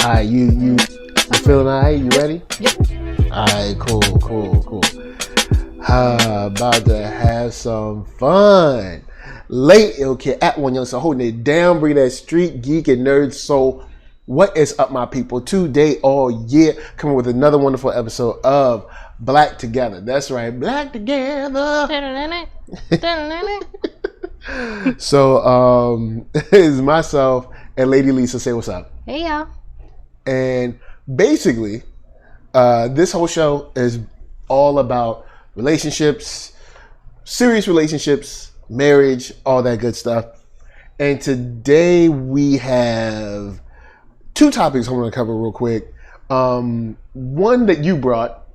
Alright, you feeling alright? You ready? Yep. Alright, cool. About to have some fun. Late ill kid at OneYoungsta, holding it down, bringing that street geek and nerd soul. What is up, my people? Today, all year, coming with another wonderful episode of BlackTogether. That's right, BlackTogether. So, it's myself and Lady Lisa. Say what's up. Hey, y'all. And basically, this whole show is all about relationships, serious relationships, marriage, all that good stuff. And today we have two topics I'm going to cover real quick. One that you brought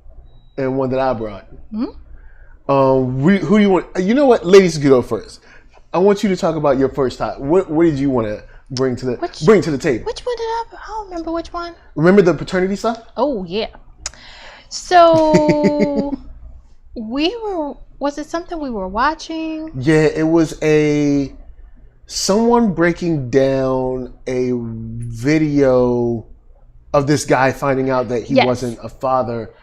and one that I brought. Mm-hmm. Who do you want? You know what? Ladies, go first. I want you to talk about your first topic. What did you want to bring to the table? Which one did I don't remember which one. Remember the paternity stuff? Oh, yeah. So, was it something we were watching? Yeah, it was someone breaking down a video of this guy finding out that he wasn't a father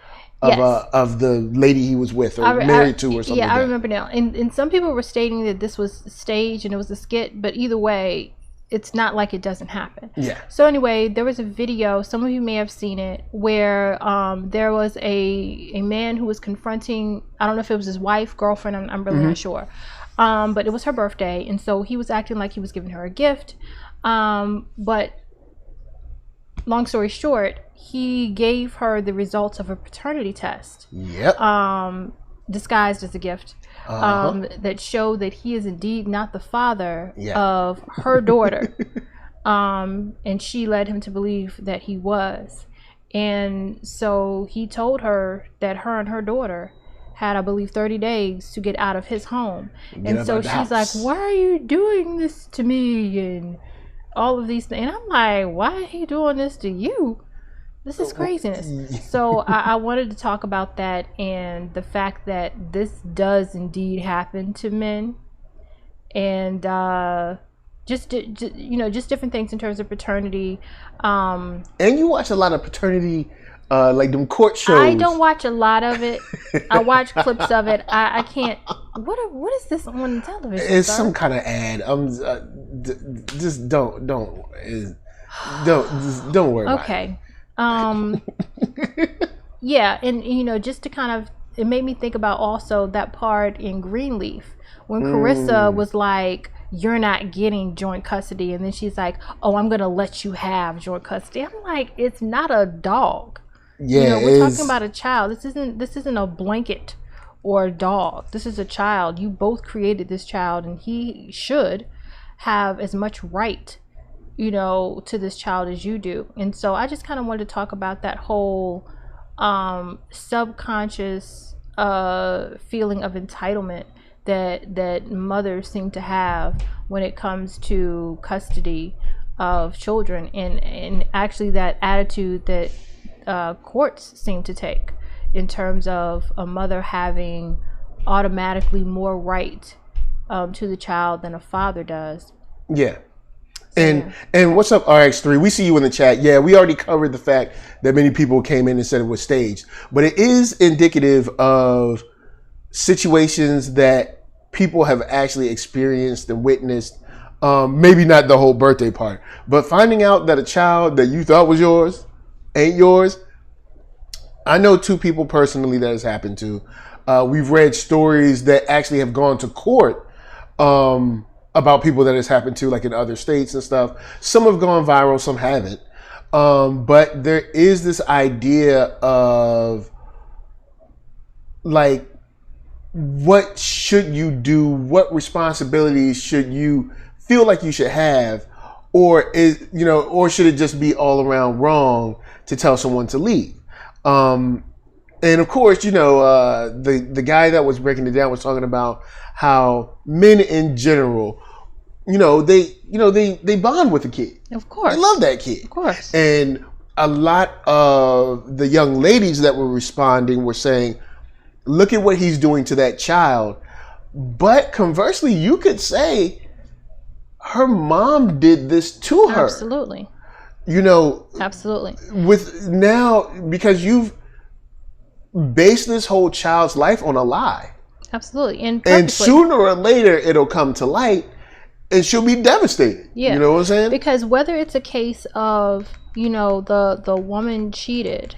of the lady he was with or married to or something. Yeah, I remember now. And some people were stating that this was staged and it was a skit, but either way, it's not like it doesn't happen. Yeah. So anyway, there was a video, some of you may have seen it, where there was a man who was confronting, I don't know if it was his wife, girlfriend, I'm really not sure. But it was her birthday, and so he was acting like he was giving her a gift. But long story short, he gave her the results of a paternity test. Yep. Disguised as a gift. That showed that he is indeed not the father of her daughter. And she led him to believe that he was. And so he told her that her and her daughter had, I believe, 30 days to get out of his home. And so she's like, why are you doing this to me? And all of these things. And I'm like, why are he doing this to you? This is craziness. So I wanted to talk about that and the fact that this does indeed happen to men, and just different things in terms of paternity. And you watch a lot of paternity, like them court shows. I don't watch a lot of it. I watch clips of it. I can't. What is this on television? It's some kind of ad. Just don't worry about it. Okay. Yeah, and just to kind of, it made me think about also that part in Greenleaf when Carissa was like, you're not getting joint custody, and then she's like, oh, I'm gonna let you have joint custody. I'm like, it's not a dog. Yeah, we're talking about a child. This isn't a blanket or a dog. This is a child. You both created this child, and he should have as much right to this child as you do. And so I just kind of wanted to talk about that whole subconscious feeling of entitlement that mothers seem to have when it comes to custody of children, and actually that attitude that courts seem to take in terms of a mother having automatically more right to the child than a father does. Yeah. And what's up, RX3? We see you in the chat. Yeah, we already covered the fact that many people came in and said it was staged. But it is indicative of situations that people have actually experienced and witnessed. Maybe not the whole birthday part, but finding out that a child that you thought was yours ain't yours. I know two people personally that has happened to. We've read stories that actually have gone to court about people that has happened to, like in other states and stuff. Some have gone viral, some haven't. But there is this idea of like, what should you do? What responsibilities should you feel like you should have? Or or should it just be all around wrong to tell someone to leave? And of course, the guy that was breaking it down was talking about how men in general, they bond with the kid. Of course. They love that kid. Of course. And a lot of the young ladies that were responding were saying, look at what he's doing to that child. But conversely, you could say her mom did this to her. Absolutely. you know, absolutely. With now, because you've based this whole child's life on a lie. Absolutely. And sooner or later it'll come to light and she'll be devastated. Yeah. You know what I'm saying? Because whether it's a case of, you know, the woman cheated,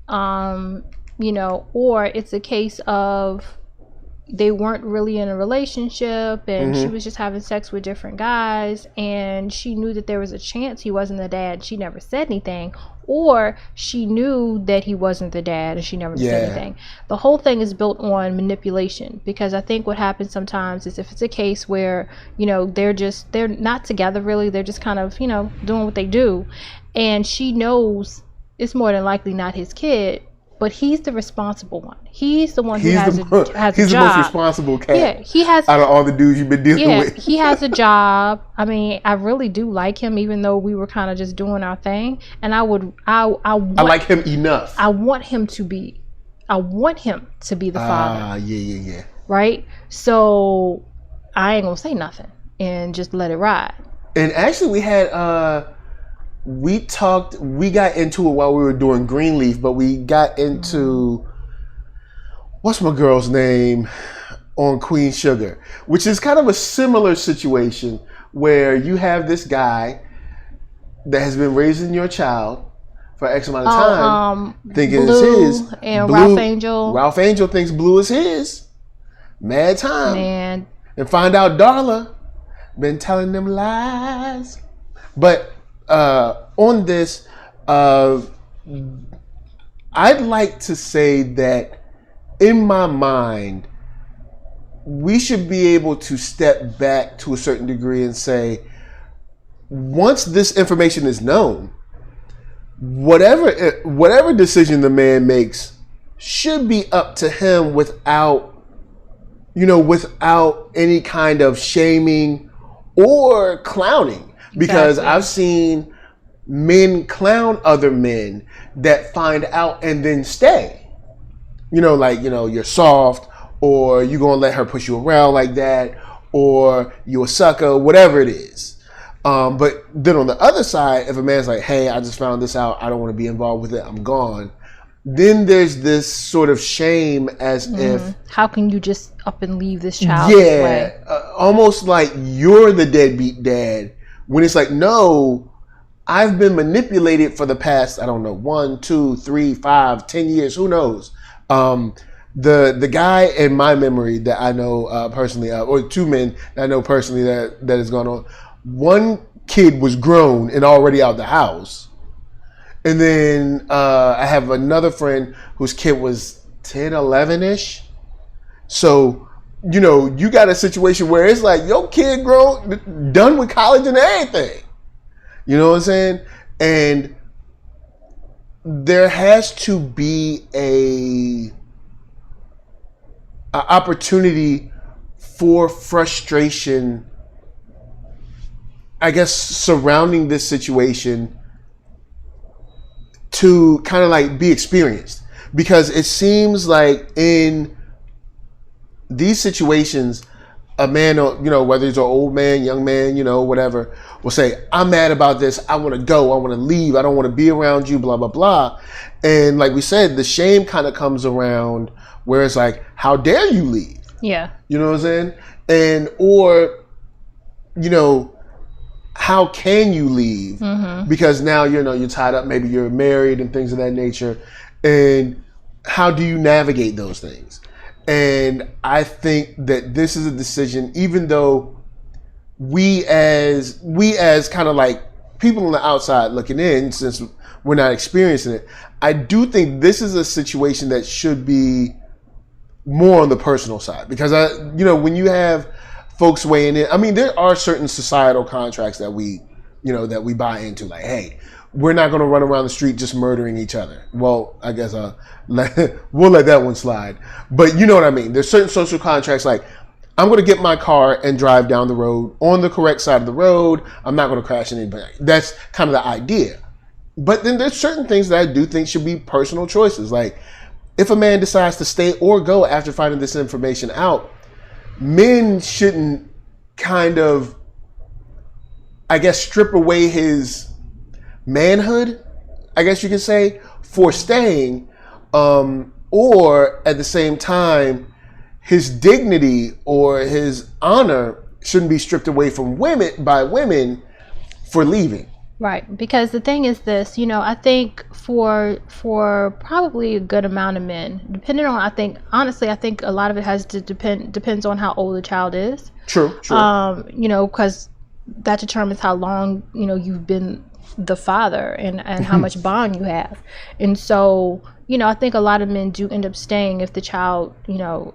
you know, or it's a case of they weren't really in a relationship and she was just having sex with different guys and she knew that there was a chance he wasn't the dad, she never said anything, or she knew that he wasn't the dad and she never said anything. The whole thing is built on manipulation, because I think what happens sometimes is if it's a case where, you know, they're not together really, they're just kind of, you know, doing what they do, and she knows it's more than likely not his kid, but he's the responsible one. He's the one who has a job. He's the most responsible cat. Yeah, he has. Out of all the dudes you've been dealing with. He has a job. I mean, I really do like him, even though we were kind of just doing our thing. And I like him enough. I want him to be the father. Yeah. Right? So I ain't gonna say nothing and just let it ride. And actually we had we got into it while we were doing Greenleaf, but we got into, what's my girl's name on Queen Sugar, which is kind of a similar situation where you have this guy that has been raising your child for X amount of time, thinking Blue it's his. And Blue, Ralph Angel. Ralph Angel thinks Blue is his. Mad time. Man. And find out Darla been telling them lies. But on this, I'd like to say that in my mind, we should be able to step back to a certain degree and say, once this information is known, whatever decision the man makes should be up to him without any kind of shaming or clowning. Because I've seen men clown other men that find out and then stay. You know, like, you know, you're soft, or you're going to let her push you around like that, or you're a sucker, whatever it is. But then on the other side, if a man's like, hey, I just found this out, I don't want to be involved with it, I'm gone. Then there's this sort of shame as if... How can you just up and leave this child this way? Almost like you're the deadbeat dad. When it's like, no, I've been manipulated for the past, I don't know, 1, 2, 3, 5, 10 years, who knows? The guy in my memory that I know personally, or two men that I know personally that has gone on, one kid was grown and already out the house. And then I have another friend whose kid was 10, 11-ish. So, you know, you got a situation where it's like your kid grown, done with college and everything. You know what I'm saying? And there has to be a opportunity for frustration, I guess, surrounding this situation to kind of like be experienced. Because it seems like in these situations, a man, you know, whether he's an old man, young man, you know, whatever, will say, I'm mad about this. I want to go. I want to leave. I don't want to be around you, blah, blah, blah. And like we said, the shame kind of comes around where it's like, how dare you leave? Yeah. You know what I'm saying? And, or, you know, how can you leave? Because now, you know, you're tied up. Maybe you're married and things of that nature. And how do you navigate those things? And I think that this is a decision, even though we as kind of like people on the outside looking in, since we're not experiencing it, I do think this is a situation that should be more on the personal side. Because, you know, when you have folks weighing in, I mean, there are certain societal contracts that we buy into, like, hey, we're not going to run around the street just murdering each other. Well, I guess we'll let that one slide. But you know what I mean? There's certain social contracts like, I'm going to get my car and drive down the road on the correct side of the road. I'm not going to crash anybody. That's kind of the idea. But then there's certain things that I do think should be personal choices. Like, if a man decides to stay or go after finding this information out, men shouldn't kind of, I guess, strip away his manhood, I guess you could say, for staying, or at the same time, his dignity or his honor shouldn't be stripped away from women for leaving. Right, because the thing is this, I think for probably a good amount of men, depending on, I think a lot of it has to depends on how old the child is. True. Because that determines how long, you've been the father and how much bond you have. And so, I think a lot of men do end up staying if the child,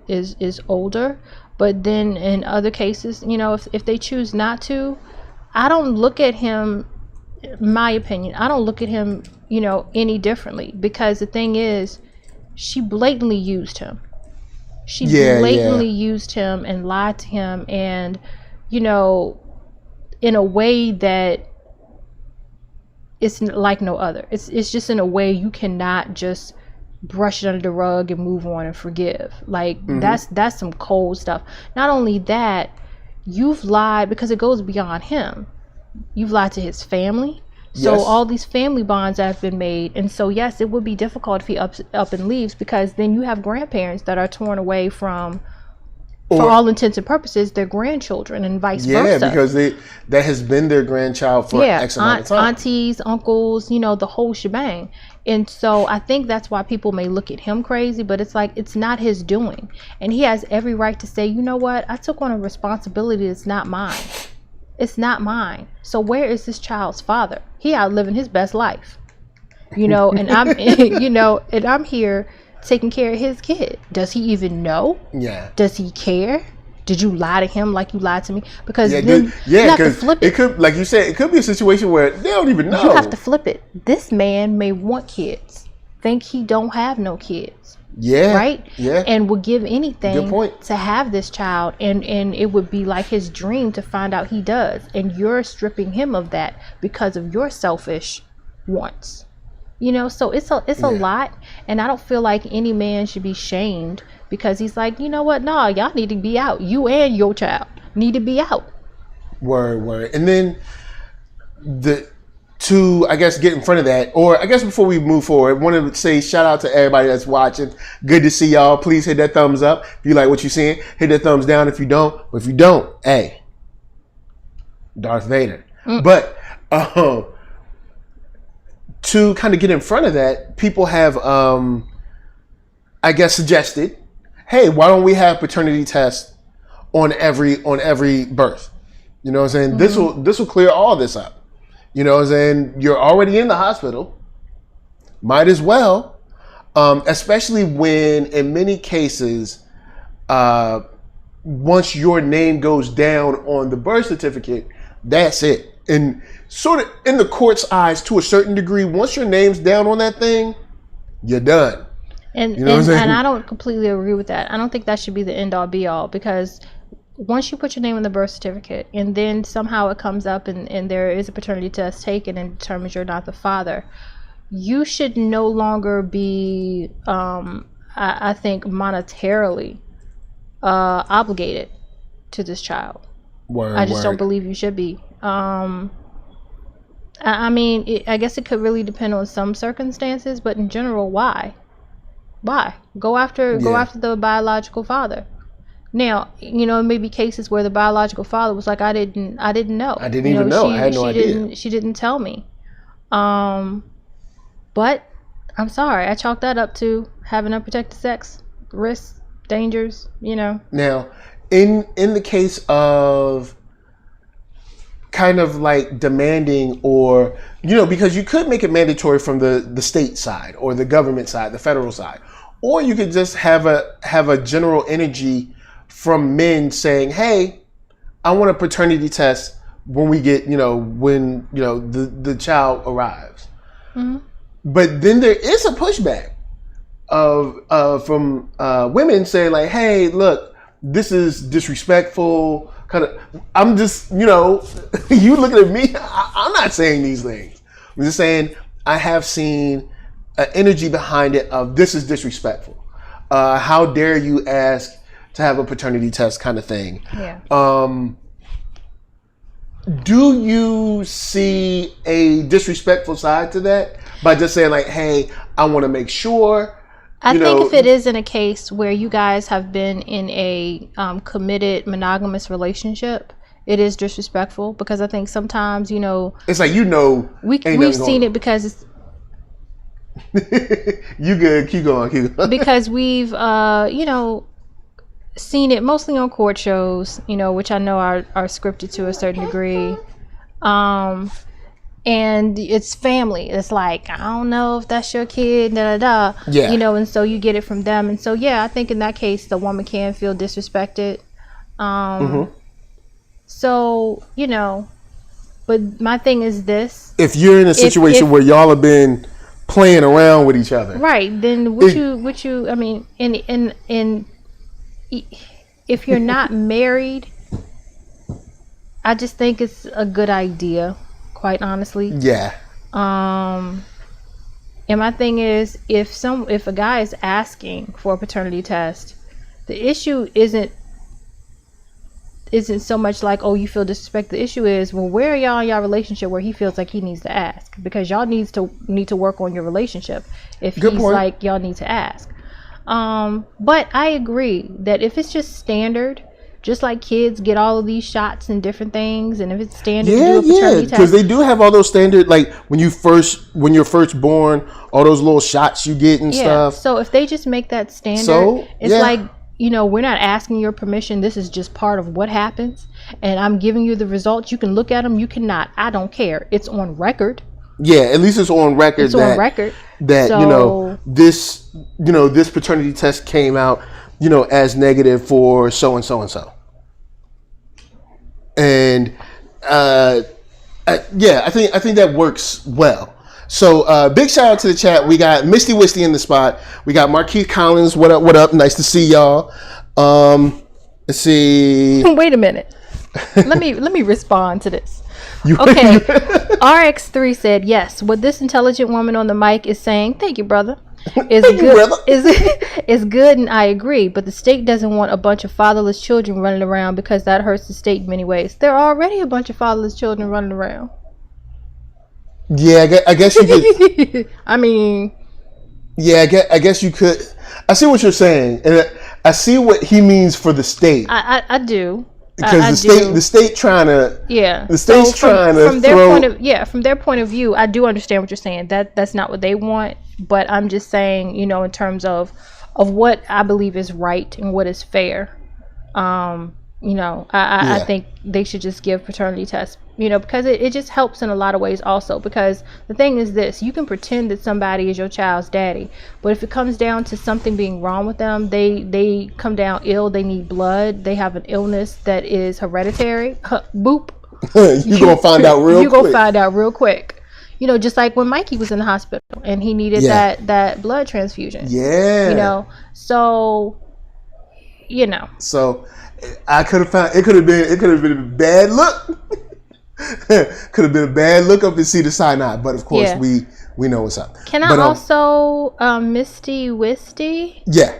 is older. But then in other cases, if they choose not to, I don't look at him, my opinion, I don't look at him, any differently, because the thing is, she blatantly used him. She blatantly used him and lied to him, and, in a way that it's like no other. It's just in a way you cannot just brush it under the rug and move on and forgive. Like, that's some cold stuff. Not only that, you've lied because it goes beyond him. You've lied to his family. So all these family bonds that have been made. And so, yes, it would be difficult if he up and leaves, because then you have grandparents that are torn away from, for all intents and purposes, their grandchildren, and vice versa. Yeah, because that has been their grandchild for X amount of time. Aunties, uncles, the whole shebang. And so I think that's why people may look at him crazy, but it's like, it's not his doing. And he has every right to say, you know what, I took on a responsibility that's not mine. It's not mine. So where is this child's father? He out living his best life, and I'm, and I'm here taking care of his kid. Does he even know? Yeah. Does he care? Did you lie to him like you lied to me? Because then you have to flip it. It could, like you said, it could be a situation where they don't even know. You have to flip it. This man may want kids, think he don't have no kids. Yeah. Right? Yeah. And would give anything to have this child. And it would be like his dream to find out he does. And you're stripping him of that because of your selfish wants. So it's a lot. And I don't feel like any man should be shamed because he's like, you know what? No, y'all need to be out. You and your child need to be out. Word. And then to, I guess, get in front of that, or I guess before we move forward, I want to say shout out to everybody that's watching. Good to see y'all. Please hit that thumbs up if you like what you're seeing. Hit that thumbs down if you don't. But if you don't, hey, Darth Vader. But to kind of get in front of that, people have, I guess, suggested, hey, why don't we have paternity tests on every birth? You know what I'm saying? This will clear all this up. You know what I'm saying? You're already in the hospital. Might as well. Especially when, in many cases, once your name goes down on the birth certificate, that's it. And sort of in the court's eyes, to a certain degree, once your name's down on that thing, you're done. And I don't completely agree with that. I don't think that should be the end all be all, because once you put your name on the birth certificate and then somehow it comes up and there is a paternity test taken and determines you're not the father, you should no longer be, I think, monetarily obligated to this child. I just don't believe you should be. I mean, I guess it could really depend on some circumstances, but in general, why? Go after the biological father. Now, it may be cases where the biological father was like, I didn't know. I didn't even know. I had no idea. She didn't tell me. But I'm sorry. I chalk that up to having unprotected sex, risks, dangers, Now, in the case of kind of like demanding, or, because you could make it mandatory from the state side or the government side, the federal side, or you could just have a general energy from men saying, hey, I want a paternity test when we get, when the child arrives. But then there is a pushback from women saying like, hey, look, this is disrespectful. Kind of, I'm just, you looking at me, I'm not saying these things. I'm just saying I have seen an energy behind it of this is disrespectful. How dare you ask to have a paternity test kind of thing. Yeah. Do you see a disrespectful side to that by just saying like, hey, I want to make sure? I think if it is in a case where you guys have been in a committed monogamous relationship, it is disrespectful, because I think sometimes, it's like, we've seen it because it's you good, keep going. Because we've seen it mostly on court shows, which I know are scripted to a certain degree, and it's family. It's like, I don't know if that's your kid, yeah, and so you get it from them, and so I think in that case the woman can feel disrespected. So but my thing is this: if you're in a situation where y'all have been playing around with each other, right, then would you I mean, in if you're not married, I just think it's a good idea, quite honestly. Yeah. And my thing is, if a guy is asking for a paternity test, the issue isn't so much like, oh, you feel disrespected. The issue is, well, where are y'all in y'all relationship where he feels like he needs to ask? Because y'all need to work on your relationship if he's like, y'all need to ask. But I agree that if it's just standard, just like kids get all of these shots and different things, and if it's standard to do a paternity test, because they do have all those standard, like when you're first born, all those little shots you get and stuff. So if they just make that standard, it's like, we're not asking your permission. This is just part of what happens, and I'm giving you the results. You can look at them. You cannot. I don't care. It's on record. Yeah, at least it's on record. It's on record that this paternity test came out, as negative for so and so and so. And I think that works well. So big shout out to the chat. We got Misty Wisty in the spot. We got Marquise Collins. What up? Nice to see y'all. Let's see. Wait a minute. Let me respond to this. Okay. RX3 said, yes, what this intelligent woman on the mic is saying, thank you, brother, is good, and I agree, but the state doesn't want a bunch of fatherless children running around, because that hurts the state in many ways. There are already a bunch of fatherless children running around. Yeah, I guess you could. I mean, yeah, I guess you could. I see what you're saying, and I see what he means for the state. I do. Because the state trying to, the state's trying to from their point of view, I do understand what you're saying. That's not what they want, but I'm just saying, in terms of what I believe is right and what is fair. I think they should just give paternity tests, because it just helps in a lot of ways also. Because the thing is this: you can pretend that somebody is your child's daddy, but if it comes down to something being wrong with them, they come down ill, they need blood, they have an illness that is hereditary, boop. You're going to find out real quick. You're going to find out real quick. Just like when Mikey was in the hospital and he needed that blood transfusion. Yeah. So. So I could have found it. Could have been a bad look. Could have been a bad look up in Cedar Sinai, but of course we know what's up. Can I also Misty Wisty? Yeah.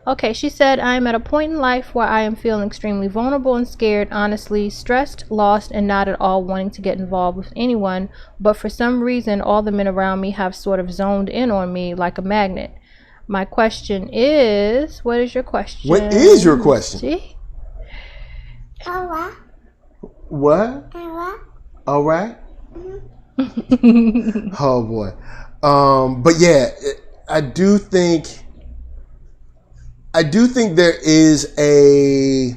Okay, she said, I am at a point in life where I am feeling extremely vulnerable and scared, honestly, stressed, lost, and not at all wanting to get involved with anyone. But for some reason, all the men around me have sort of zoned in on me like a magnet. My question is, what is your question? What is your question? See? All right. What? All right. All right. Mm-hmm. Oh boy. But yeah, I do think there is a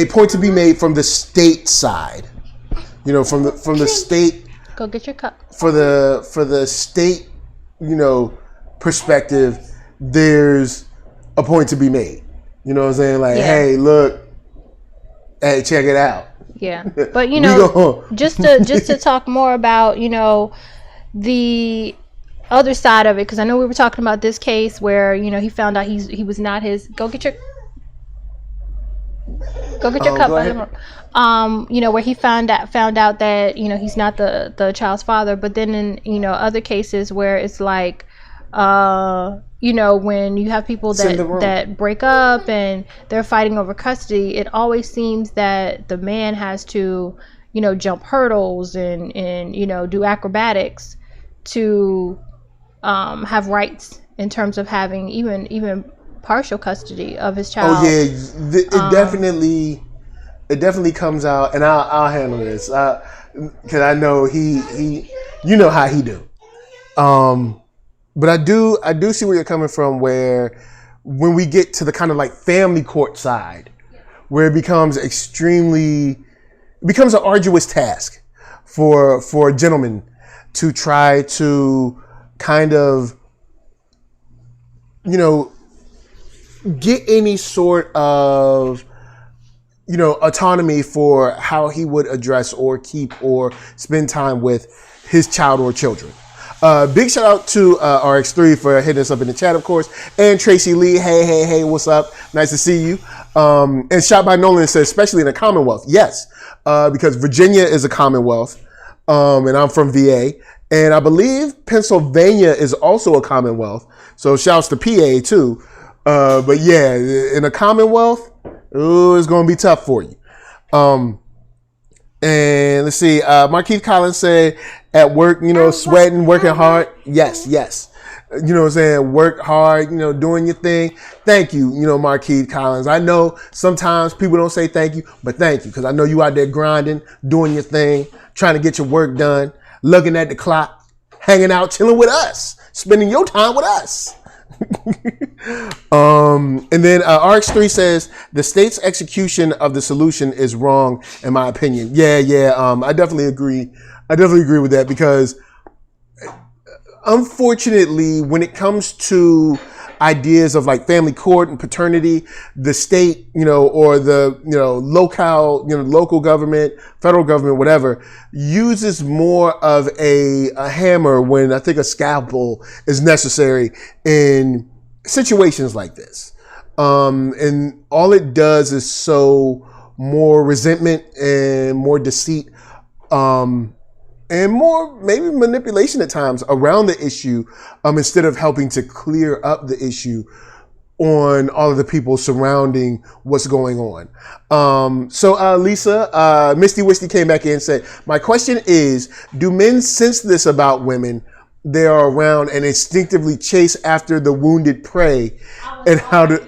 point to be made from the state side. From the state. Go get your cup. For the state, perspective, there's a point to be made. You know what I'm saying? Like, hey, look, hey, check it out. Yeah, but just to talk more about the other side of it, because I know we were talking about this case where he found out he was not his. Go get your cup. Where he found out that he's not the child's father, but then in other cases where it's like you know, when you have people that break up and they're fighting over custody, it always seems that the man has to, you know, jump hurdles and you know, do acrobatics to have rights in terms of having even partial custody of his child. Oh yeah, it definitely comes out, and I'll handle this because I know he you know how he do. But I do see where you're coming from, where when we get to the kind of like family court side, where it becomes an arduous task for gentlemen to try to kind of, you know, get any sort of, you know, autonomy for how he would address or keep or spend time with his child or children. Big shout out to RX3 for hitting us up in the chat, of course, and Tracy Lee. Hey, what's up? Nice to see you. And Shot by Nolan says, especially in the Commonwealth. Yes, because Virginia is a Commonwealth, and I'm from VA, and I believe Pennsylvania is also a Commonwealth. So shouts to PA too. But yeah, in a Commonwealth, it's going to be tough for you. And let's see, Markeith Collins said, at work, you know, sweating, working hard. Yes. You know what I'm saying? Work hard, you know, doing your thing. Thank you, you know, Markeith Collins. I know sometimes people don't say thank you, but thank you, because I know you out there grinding, doing your thing, trying to get your work done, looking at the clock, hanging out, chilling with us, spending your time with us. And then RX3 says the state's execution of the solution is wrong, in my opinion. Yeah. I definitely agree. With that, because unfortunately, when it comes to ideas of like family court and paternity, the state, you know, or the, you know, local government, federal government, whatever, uses more of a hammer when I think a scalpel is necessary in situations like this. And all it does is sow more resentment and more deceit, and more maybe manipulation at times around the issue, instead of helping to clear up the issue on all of the people surrounding what's going on. So Lisa, Misty Wisty came back in and said, my question is, do men sense this about women they are around and instinctively chase after the wounded prey? And how do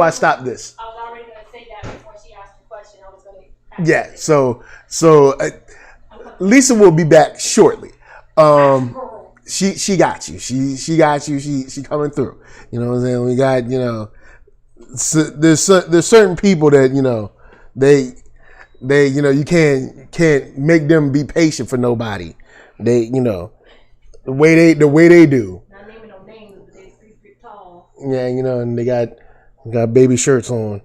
I stop this? I was already going to say that before she asked the question. I was going to. Yeah. So Lisa will be back shortly. She got you. She got you. She coming through. You know what I'm saying? We got, you know, there's certain people that, you know, they you know, you can't make them be patient for nobody. They, you know, the way they do. Not naming no names, but they're 3 feet tall. Yeah, you know, and they got baby shirts on.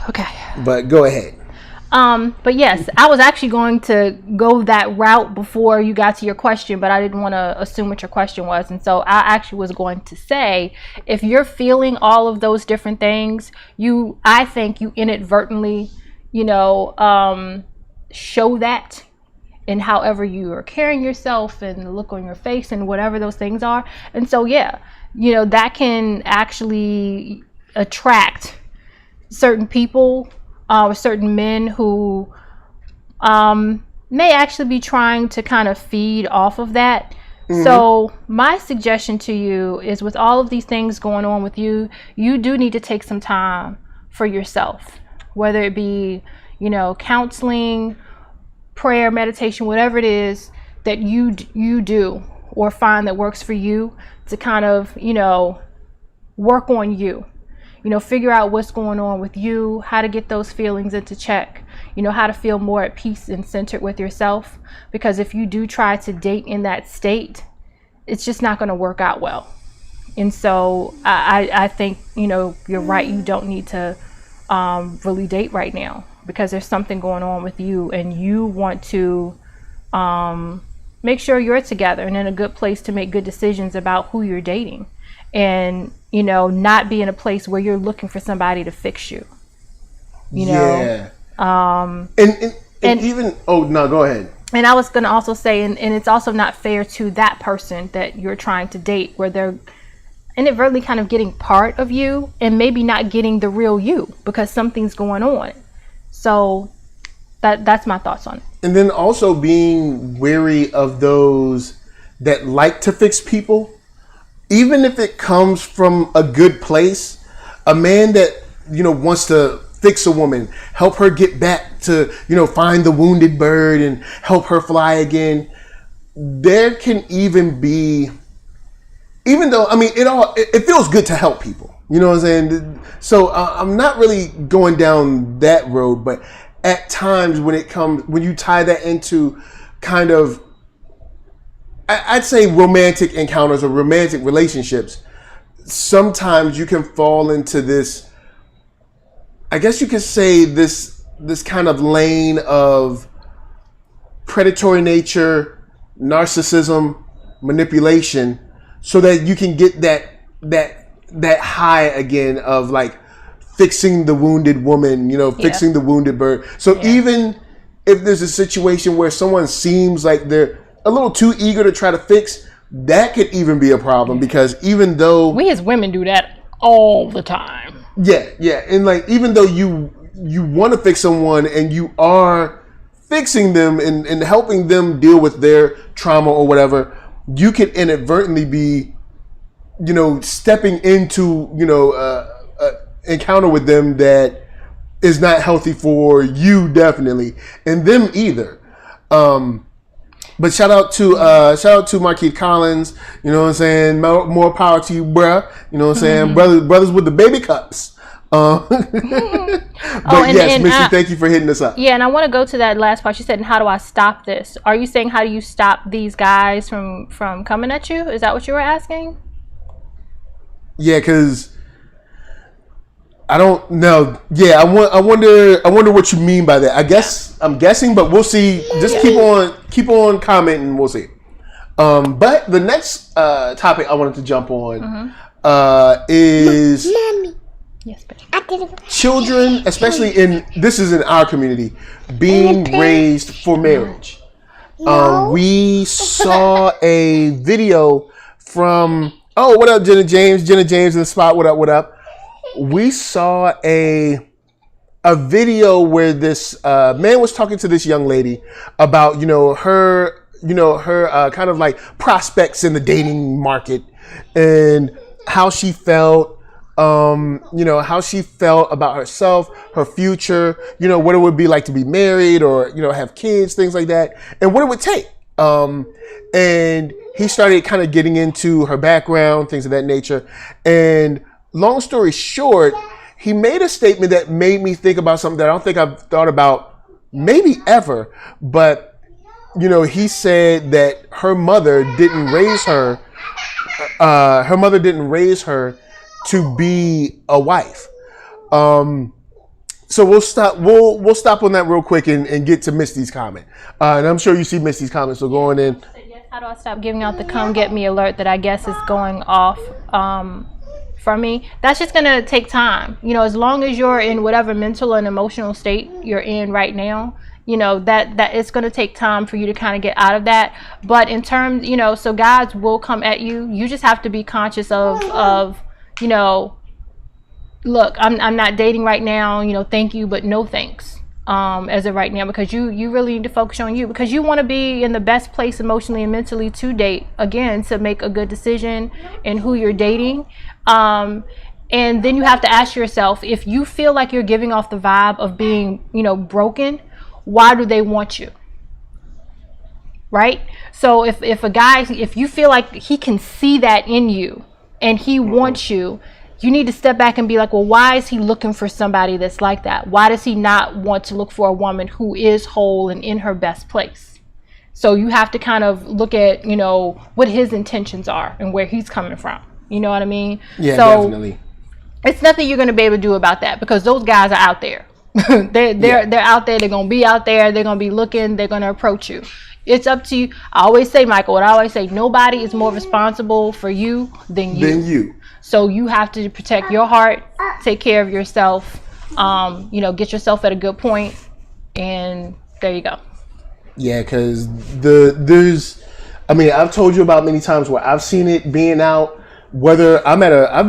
Okay. But go ahead. But yes, I was actually going to go that route before you got to your question, but I didn't want to assume what your question was. And so I actually was going to say, if you're feeling all of those different things, I think you inadvertently, you know, show that in however you are carrying yourself and the look on your face and whatever those things are. And so, yeah, you know, that can actually attract certain people, certain men who may actually be trying to kind of feed off of that. Mm-hmm. So my suggestion to you is, with all of these things going on with you, you do need to take some time for yourself, whether it be, you know, counseling, prayer, meditation, whatever it is that you do or find that works for you, to kind of, you know, work on you. You know, figure out what's going on with you, how to get those feelings into check, you know, how to feel more at peace and centered with yourself. Because if you do try to date in that state, it's just not going to work out well. And so I think, you know, you're right. You don't need to really date right now, because there's something going on with you, and you want to make sure you're together and in a good place to make good decisions about who you're dating. And, you know, not be in a place where you're looking for somebody to fix you. You know? Yeah. And even, oh, no, go ahead. And I was going to also say, and it's also not fair to that person that you're trying to date, where they're inadvertently kind of getting part of you and maybe not getting the real you because something's going on. So that's my thoughts on it. And then also being wary of those that like to fix people, even if it comes from a good place. A man that, wants to fix a woman, help her get back to, find the wounded bird and help her fly again. There can even be, even though, it feels good to help people. You know what I'm saying? So I'm not really going down that road, but at times when you tie that into kind of, I'd say romantic encounters or romantic relationships, sometimes you can fall into this, I guess you could say this kind of lane of predatory nature, narcissism, manipulation, so that you can get that high again of like fixing the wounded woman, fixing the wounded bird. So even if there's a situation where someone seems like they're a little too eager to try to fix, that could even be a problem, because even though we as women do that all the time. Yeah. And like, even though you want to fix someone and you are fixing them and helping them deal with their trauma or whatever, you could inadvertently be, stepping into, encounter with them that is not healthy for you, definitely, and them either. But shout out to Marquise Collins. You know what I'm saying? More power to you, bruh. You know what I'm saying? Brothers with the baby cups. But yes, Missy, thank you for hitting us up. Yeah, and I want to go to that last part. You said, and how do I stop this? Are you saying, how do you stop these guys from coming at you? Is that what you were asking? Yeah, because I don't know. Yeah, I wonder what you mean by that. I guess I'm guessing, but we'll see. Just keep on commenting. We'll see. But the next topic I wanted to jump on is Mommy. Yes, baby. Children, especially this is in our community, being raised for marriage. We saw a video from what up, Jenna James in the spot. What up? We saw a video where this man was talking to this young lady about her kind of like prospects in the dating market and how she felt. How she felt about herself, her future, what it would be like to be married or, have kids, things like that, and what it would take. And he started kind of getting into her background, things of that nature. And long story short, he made a statement that made me think about something that I don't think I've thought about maybe ever. But, he said that her mother didn't raise her. Her mother didn't raise her to be a wife. So we'll stop on that real quick and get to Misty's comment. And I'm sure you see Misty's comment, so go on in. How do I stop giving out the come get me alert that I guess is going off from me? That's just gonna take time. As long as you're in whatever mental and emotional state you're in right now, that it's going to take time for you to kind of get out of that. But in terms, so guys will come at you. You just have to be conscious of look, I'm not dating right now, thank you, but no thanks, as of right now, because you really need to focus on you, because you want to be in the best place emotionally and mentally to date, again, to make a good decision in who you're dating. And then you have to ask yourself, if you feel like you're giving off the vibe of being, broken, why do they want you? Right? So if a guy, if you feel like he can see that in you and he wants you, you need to step back and be like, well, why is he looking for somebody that's like that? Why does he not want to look for a woman who is whole and in her best place? So you have to kind of look at, what his intentions are and where he's coming from. You know what I mean? Yeah, so definitely. It's nothing you're going to be able to do about that, because those guys are out there. they're out there. They're going to be out there. They're going to be looking. They're going to approach you. It's up to you. I always say, Michael, what I always say, nobody is more responsible for you than you. So you have to protect your heart, take care of yourself, get yourself at a good point, and there you go. Yeah, because I've told you about many times where I've seen it being out whether I've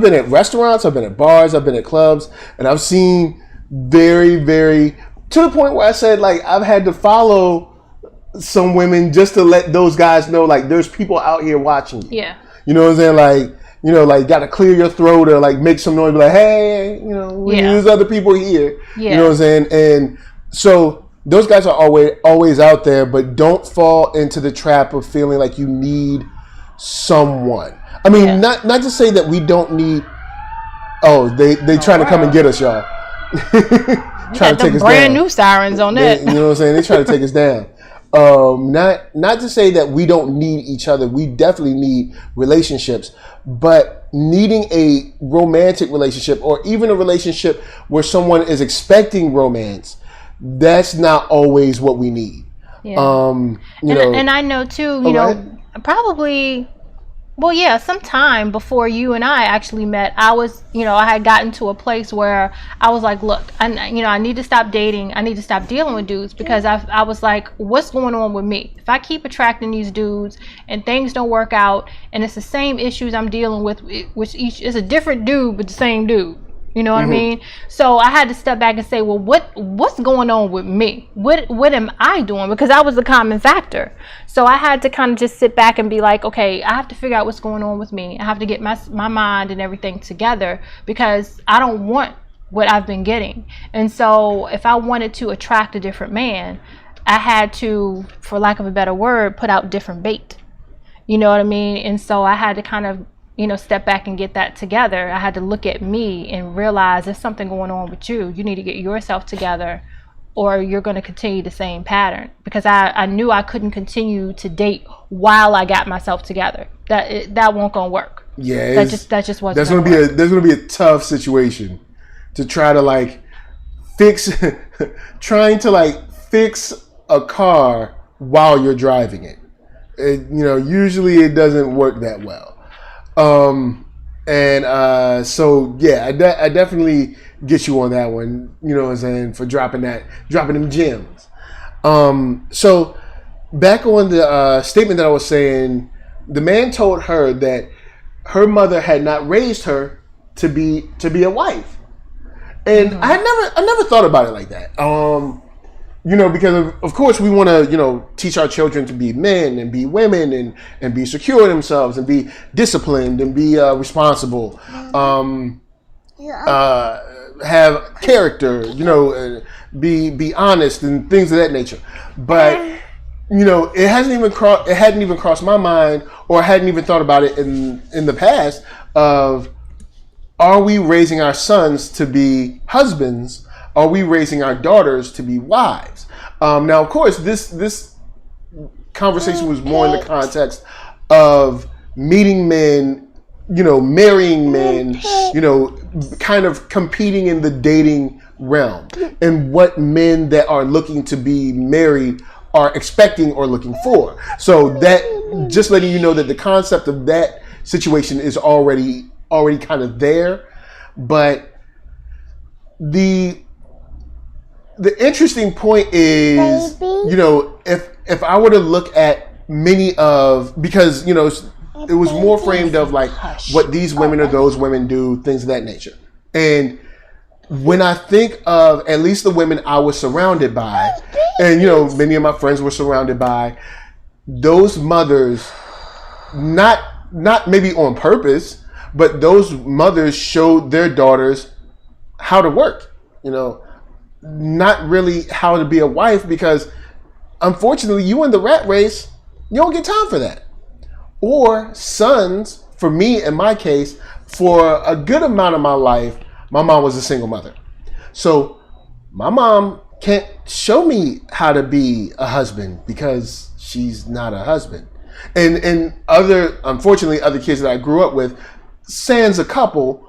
been at restaurants, I've been at bars, I've been at clubs, and I've seen very, very, to the point where I said, like, I've had to follow some women just to let those guys know, like, there's people out here watching you. Yeah. You know what I'm saying? Like, you know, like, got to clear your throat or, like, make some noise, be like, hey, you know, there's other people here. Yeah. You know what I'm saying? And so those guys are always out there, but don't fall into the trap of feeling like you need someone. I mean, not to say that we don't need. Oh, they trying to come and get us, y'all. Trying to take us brand down. New sirens on that. You know what I'm saying? They trying to take us down. Not to say that we don't need each other. We definitely need relationships, but needing a romantic relationship or even a relationship where someone is expecting romance, that's not always what we need. Yeah. And I know too. You know, probably. Well, yeah, sometime before you and I actually met, I had gotten to a place where I was like, look, I need to stop dating. I need to stop dealing with dudes because I was like, what's going on with me? If I keep attracting these dudes and things don't work out and it's the same issues I'm dealing with, which each is a different dude, but the same dude. You know what I mean? So I had to step back and say, well, what's going on with me? What am I doing? Because I was the common factor. So I had to kind of just sit back and be like, okay, I have to figure out what's going on with me. I have to get my mind and everything together because I don't want what I've been getting. And so if I wanted to attract a different man, I had to, for lack of a better word, put out different bait. You know what I mean? And so I had to kind of step back and get that together. I had to look at me and realize there's something going on with you. You need to get yourself together or you're going to continue the same pattern because I knew I couldn't continue to date while I got myself together. That won't gonna work. Yeah. That just wasn't there's going to be a tough situation to try to like trying to like fix a car while you're driving it. Usually it doesn't work that well. So yeah, I definitely get you on that one, you know what I'm saying, for dropping them gems. So back on the statement that I was saying, the man told her that her mother had not raised her to be a wife. And I never thought about it like that. Because of course we want to, teach our children to be men and be women and be secure in themselves and be disciplined and be responsible, have character, be honest and things of that nature. But it hadn't even crossed my mind, or I hadn't even thought about it in the past of, are we raising our sons to be husbands? Are we raising our daughters to be wives? Now, of course, this conversation was more in the context of meeting men, marrying men, kind of competing in the dating realm, and what men that are looking to be married are expecting or looking for. So that, just letting you know that the concept of that situation is already kind of there, but the interesting point is, if I were to look at many of, because, it was more framed of like what these women or those women do, things of that nature. And when I think of at least the women I was surrounded by, and, many of my friends were surrounded by, those mothers, not maybe on purpose, but those mothers showed their daughters how to work, not really how to be a wife, because unfortunately you in the rat race, you don't get time for that. Or sons, for me in my case, for a good amount of my life, my mom was a single mother. So my mom can't show me how to be a husband because she's not a husband. And unfortunately, other kids that I grew up with, sans a couple,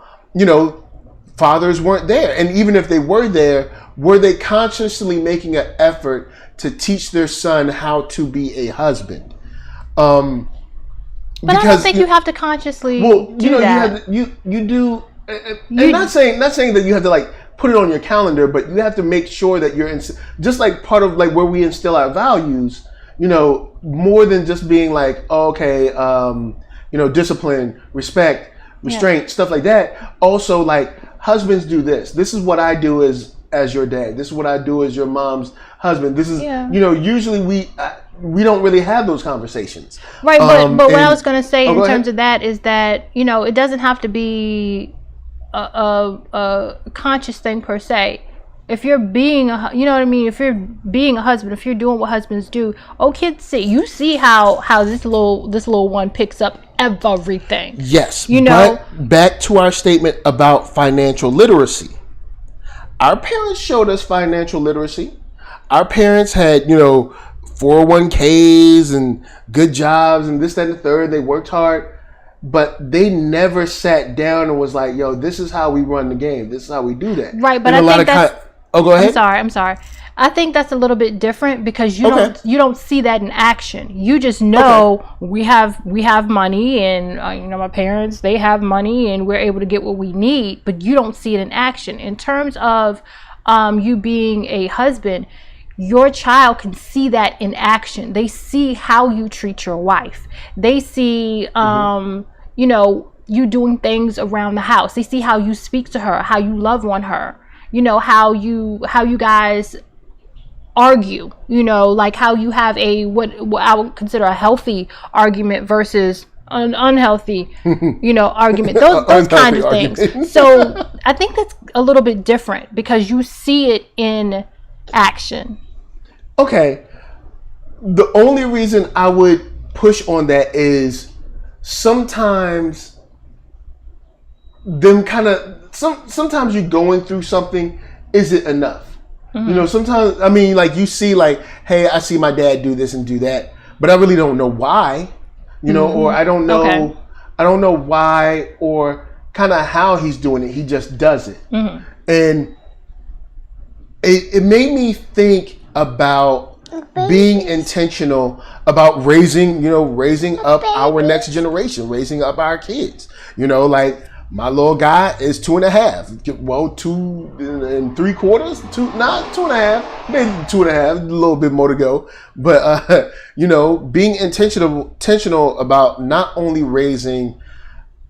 fathers weren't there. And even if they were there, were they consciously making an effort to teach their son how to be a husband? But I don't think you have to consciously do that. You do. And not saying that you have to like put it on your calendar, but you have to make sure that you're just like part of like where we instill our values. More than just being like, discipline, respect. restraint, stuff like that. Also, like, husbands do this. This is what I do as your dad. This is what I do as your mom's husband. This is, usually we don't really have those conversations. Right, but what I was going to say in terms of that is that, it doesn't have to be a conscious thing per se. If you're being if you're being a husband, if you're doing what husbands do, kids see, you see how this little one picks up everything. Yes. But back to our statement about financial literacy. Our parents showed us financial literacy. Our parents had, 401ks and good jobs and this, that, and the third. They worked hard, but they never sat down and was like, yo, this is how we run the game. This is how we do that. Right, but I think that's... go ahead. I'm sorry. I think that's a little bit different because you don't see that in action. You just know we have money and my parents, they have money and we're able to get what we need, but you don't see it in action. In terms of you being a husband, your child can see that in action. They see how you treat your wife. They see you doing things around the house. They see how you speak to her, how you love on her. How you guys argue, like how you have what I would consider a healthy argument versus an unhealthy, argument, those kind of things. So I think that's a little bit different because you see it in action. Okay. The only reason I would push on that is sometimes sometimes you're going through something. Is it enough? Mm-hmm. Sometimes, you see like, hey, I see my dad do this and do that, but I really don't know why, or I don't know why or kind of how he's doing it. He just does it. Mm-hmm. And it made me think about being intentional about raising up our next generation, raising up our kids, like, my little guy is 2.5. Well, 2 3/4, 2.5, maybe 2.5, a little bit more to go. But being intentional about not only raising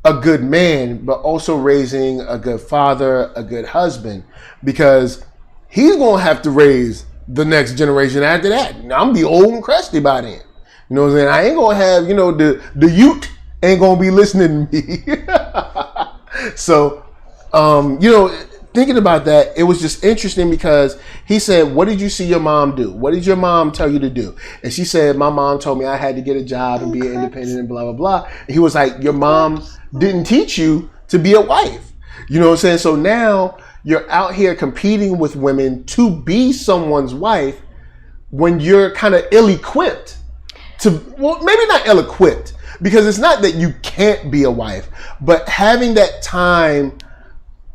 a good man, but also raising a good father, a good husband, because he's gonna have to raise the next generation after that. I'm be old and crusty by then. You know what I'm saying? I ain't gonna have the youth ain't gonna be listening to me. So, thinking about that, it was just interesting because he said, what did you see your mom do? What did your mom tell you to do? And she said, my mom told me I had to get a job and be independent and blah, blah, blah. And he was like, your mom didn't teach you to be a wife. You know what I'm saying? So now you're out here competing with women to be someone's wife when you're kind of ill-equipped maybe not ill-equipped, because it's not that you can't be a wife, but having that time,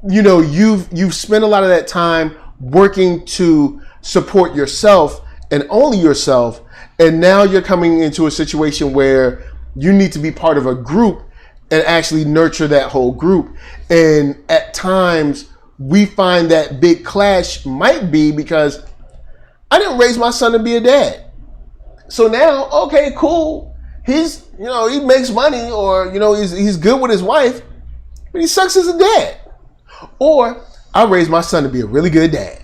you've spent a lot of that time working to support yourself and only yourself, and now you're coming into a situation where you need to be part of a group and actually nurture that whole group. And at times we find that big clash might be because I didn't raise my son to be a dad. So now, okay, cool. He's, he makes money, or, he's good with his wife, but he sucks as a dad. Or I raised my son to be a really good dad.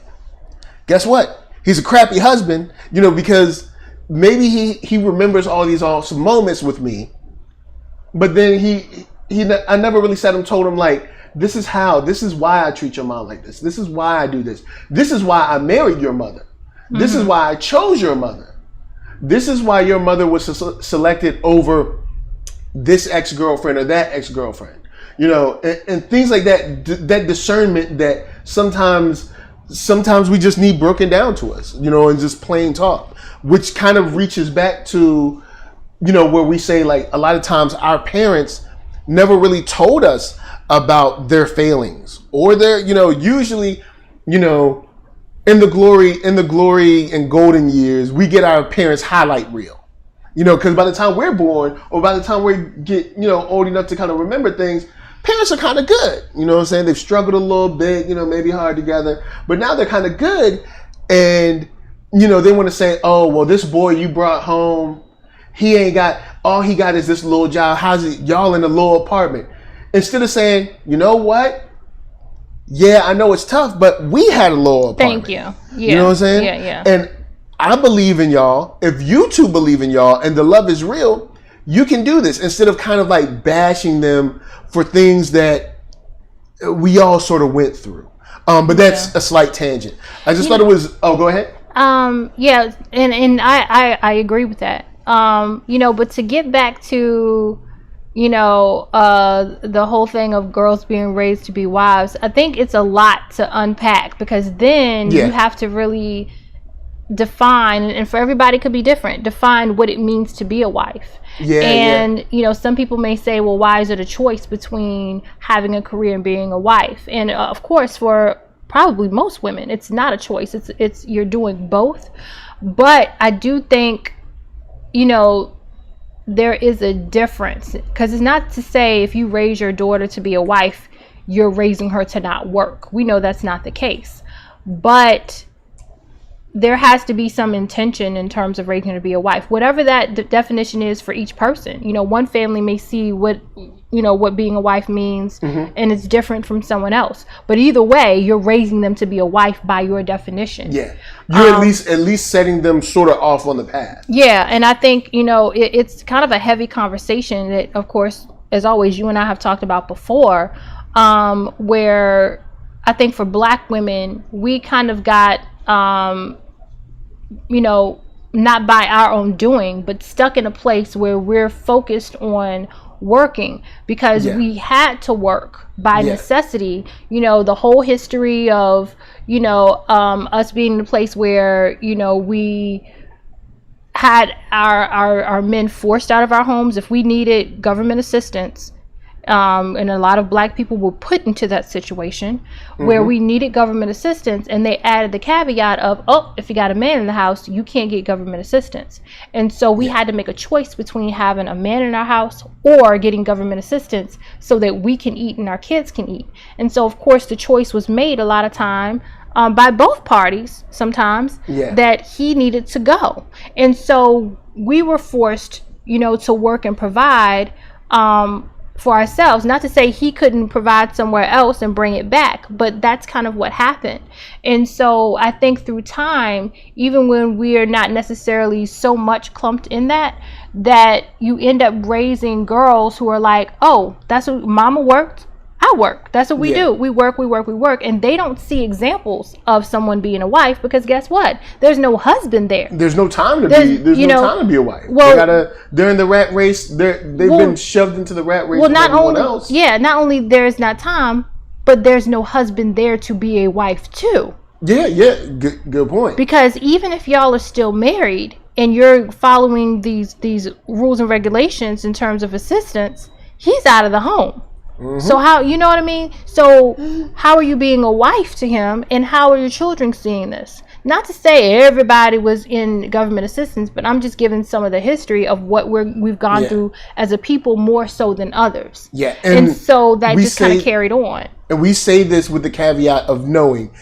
Guess what? He's a crappy husband, because maybe he remembers all these awesome moments with me, but then I never really sat and told him, like, this is why I treat your mom like this. This is why I do this. This is why I married your mother. Mm-hmm. This is why I chose your mother. This is why your mother was selected over this ex-girlfriend or that ex-girlfriend, and things like that. That discernment that sometimes we just need broken down to us, and just plain talk, which kind of reaches back to, where we say, like, a lot of times our parents never really told us about their failings or their, usually, in the glory and golden years, we get our parents' highlight reel, because by the time we're born or by the time we get, old enough to kind of remember things, parents are kind of good. You know what I'm saying? They've struggled a little bit, maybe hard together, but now they're kind of good. And, they want to say, oh, well, this boy you brought home, all he got is this little job. How's it? Y'all in a little apartment. instead of saying, you know what? Yeah, I know it's tough, but we had a lower apartment. Thank you. Yeah. You know what I'm saying? Yeah. And I believe in y'all. If you two believe in y'all and the love is real, you can do this instead of kind of like bashing them for things that we all sort of went through. But that's a slight tangent. I just thought it was, go ahead. Yeah, and I agree with that. But to get back to, the whole thing of girls being raised to be wives, I think it's a lot to unpack, because then you have to really define, and for everybody it could be different, define what it means to be a wife. Some people may say, well, why is it a choice between having a career and being a wife? And of course, for probably most women, it's not a choice. It's you're doing both. But I do think, there is a difference, because it's not to say if you raise your daughter to be a wife, you're raising her to not work. We know that's not the case. But there has to be some intention in terms of raising her to be a wife, whatever that definition is for each person. One family may see what being a wife means, and it's different from someone else. But either way, you're raising them to be a wife by your definition. Yeah, you're at least setting them sort of off on the path. Yeah, and I think it's kind of a heavy conversation that, of course, as always, you and I have talked about before, where I think for Black women, we kind of got not by our own doing, but stuck in a place where we're focused on working because we had to work by necessity. The whole history of us being in a place where we had our men forced out of our homes if we needed government assistance. And a lot of Black people were put into that situation where we needed government assistance, and they added the caveat of, if you got a man in the house, you can't get government assistance. And so we had to make a choice between having a man in our house or getting government assistance so that we can eat and our kids can eat. And so, of course, the choice was made a lot of time by both parties sometimes that he needed to go. And so we were forced, to work and provide for ourselves. Not to say he couldn't provide somewhere else and bring it back, but that's kind of what happened. And so I think through time, even when we're not necessarily so much clumped in that you end up raising girls who are like, oh, that's what mama worked, I work. That's what we do. We work. And they don't see examples of someone being a wife because guess what? There's no husband there. There's no time to be time to be a wife. Well, during the rat race, they've been shoved into the rat race with everyone else. Yeah, not only there's not time, but there's no husband there to be a wife too. Yeah, good point. Because even if y'all are still married and you're following these rules and regulations in terms of assistance, he's out of the home. So how, you know what I mean? So how are you being a wife to him, and how are your children seeing this? Not to say everybody was in government assistance, but I'm just giving some of the history of what we've gone through as a people more so than others. Yeah, and so that just kind of carried on. And we say this with the caveat of knowing,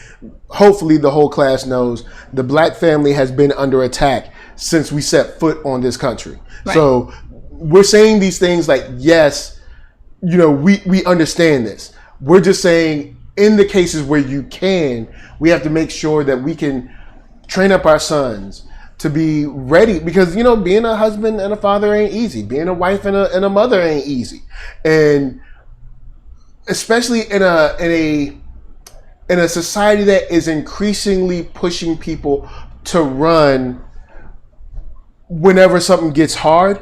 hopefully the whole class knows, the Black family has been under attack since we set foot on this country. Right. So we're saying these things like, yes, we understand this. We're just saying in the cases where you can, we have to make sure that we can train up our sons to be ready, because being a husband and a father ain't easy. Being a wife and a mother ain't easy, and especially in a society that is increasingly pushing people to run whenever something gets hard.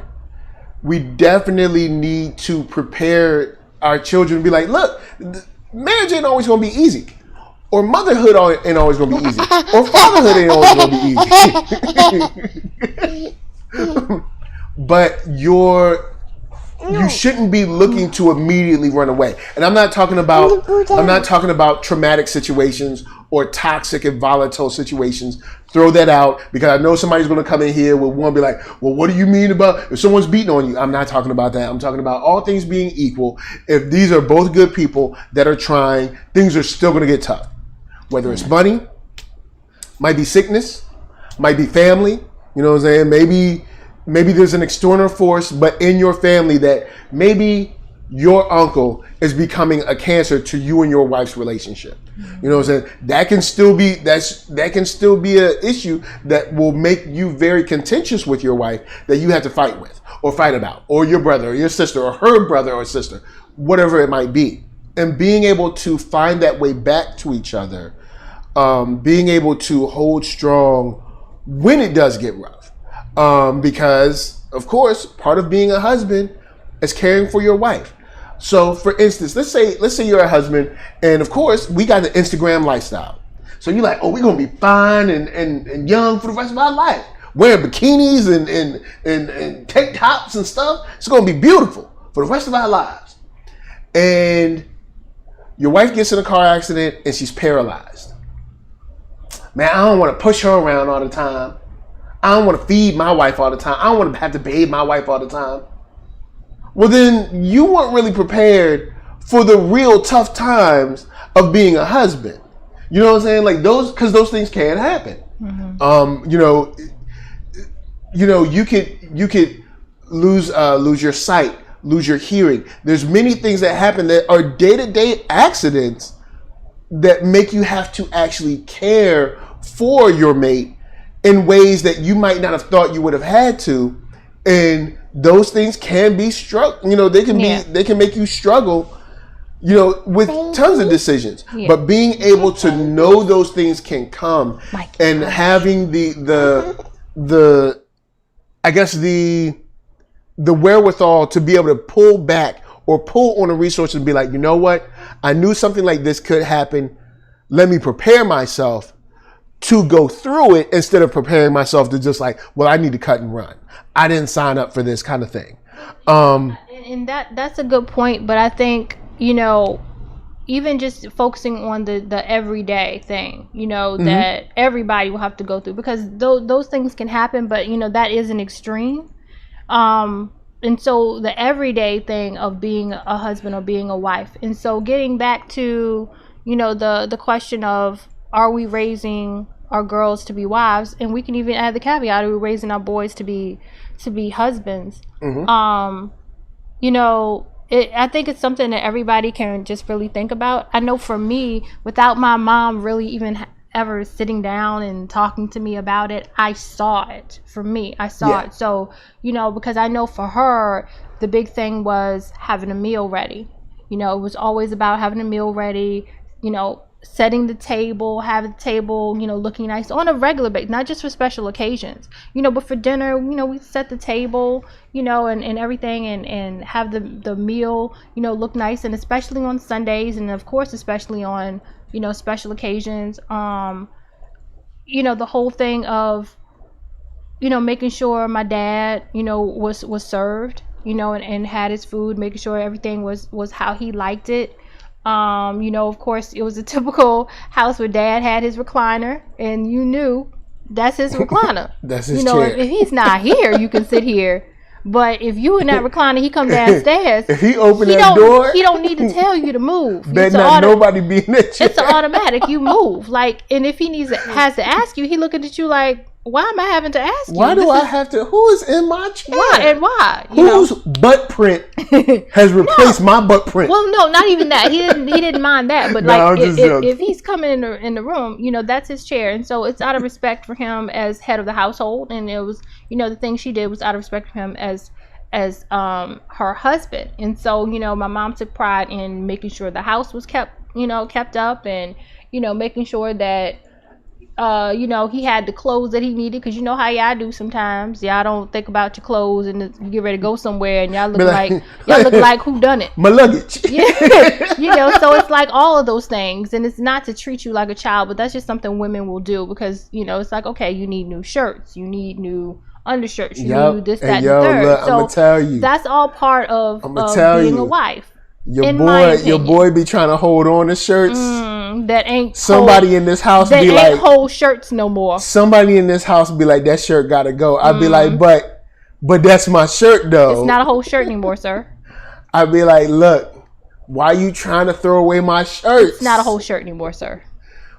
We definitely need to prepare our children to be like, look, marriage ain't always going to be easy. Or motherhood ain't always going to be easy. Or fatherhood ain't always going to be easy. But you shouldn't be looking to immediately run away. And I'm not talking about traumatic situations or toxic and volatile situations. Throw that out, because I know somebody's going to come in here with one, be like, well, what do you mean about if someone's beating on you? I'm not talking about that. I'm talking about all things being equal. If these are both good people that are trying, things are still going to get tough. Whether it's money, might be sickness, might be family. You know what I'm saying? Maybe there's an external force, but in your family that maybe your uncle is becoming a cancer to you and your wife's relationship. You know what I'm saying? That can still be an issue that will make you very contentious with your wife, that you have to fight with or fight about, or your brother or your sister or her brother or sister, whatever it might be. And being able to find that way back to each other, being able to hold strong when it does get rough. Because, of course, part of being a husband is caring for your wife. So, for instance, let's say you're a husband, and of course, we got the Instagram lifestyle. So you're like, oh, we're gonna be fine and young for the rest of our life, wearing bikinis and tank tops and stuff. It's gonna be beautiful for the rest of our lives. And your wife gets in a car accident and she's paralyzed. Man, I don't want to push her around all the time. I don't want to feed my wife all the time. I don't want to have to bathe my wife all the time. Well, then you weren't really prepared for the real tough times of being a husband. You know what I'm saying? Like because those things can happen. Mm-hmm. You could lose your sight, lose your hearing. There's many things that happen that are day-to-day accidents that make you have to actually care for your mate in ways that you might not have thought you would have had to. And those things can be they can make you struggle, with tons of decisions. Yeah. But being able to know those things can come, and having the wherewithal to be able to pull back or pull on a resource and be like, you know what? I knew something like this could happen. Let me prepare myself to go through it instead of preparing myself to just like, well, I need to cut and run. I didn't sign up for this kind of thing. And that's a good point. But I think, even just focusing on the everyday thing, mm-hmm. that everybody will have to go through, because those things can happen, but, that is an extreme. And so the everyday thing of being a husband or being a wife. And so getting back to, the question of, are we raising our girls to be wives? And we can even add the caveat, are we raising our boys to be husbands? Mm-hmm. I think it's something that everybody can just really think about. I know for me, without my mom really even ever sitting down and talking to me about it, I saw it. For me, I saw it. So, because I know for her, the big thing was having a meal ready. It was always about having a meal ready, setting the table, having the table, looking nice on a regular basis, not just for special occasions, but for dinner, we set the table, and everything, and have the meal, look nice, and especially on Sundays, and of course, especially on, special occasions, the whole thing of, making sure my dad, was served, and had his food, making sure everything was how he liked it. Of course, it was a typical house where dad had his recliner, and you knew that's his recliner. That's his chair. If he's not here, you can sit here. But if you in that recliner, he come downstairs. If he open that door, he don't need to tell you to move. Better not nobody be in that chair. It's an automatic. You move. And if he has to ask you, he looking at you like, why am I having to ask you? Why do I have to? Who is in my chair? Why and why? Whose butt print has replaced my butt print? Well, no, not even that. He didn't mind that. But if he's coming in the room, that's his chair, and so it's out of respect for him as head of the household, and it was, the thing she did was out of respect for him as her husband, and so my mom took pride in making sure the house was kept up, and making sure that. He had the clothes that he needed, because how y'all do sometimes. Y'all don't think about your clothes and you get ready to go somewhere, and y'all look like who done it. My luggage. Yeah. So it's like all of those things, and it's not to treat you like a child, but that's just something women will do, because it's like, okay, you need new shirts, you need new undershirts, you need this, that, and the third. Look, so I'ma tell you, that's all part of being a wife. Your boy be trying to hold on to shirts. That ain't somebody in this house that be ain't like hold shirts no more. Somebody in this house be like, that shirt gotta go. I'd be like, but that's my shirt though. It's not a whole shirt anymore, sir. I'd be like, look, why are you trying to throw away my shirts? It's not a whole shirt anymore, sir.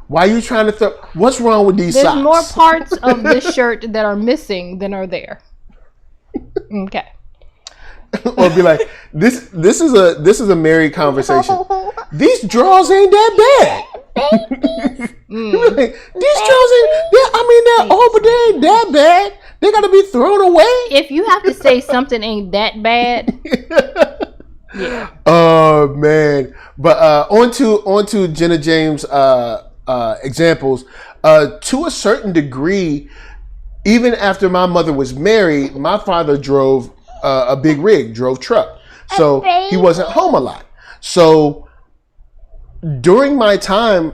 Why are you trying to throw? What's wrong with these socks? There's more parts of this shirt that are missing than are there. Okay. or be like, this is a married conversation. These drawers ain't that bad. Like, these drawers ain't. But they ain't that bad. They gotta be thrown away. If you have to say something ain't that bad. Yeah. Oh man. But onto Jenna James examples. To a certain degree, even after my mother was married, my father drove a big rig, drove truck. So he wasn't home a lot. So during my time,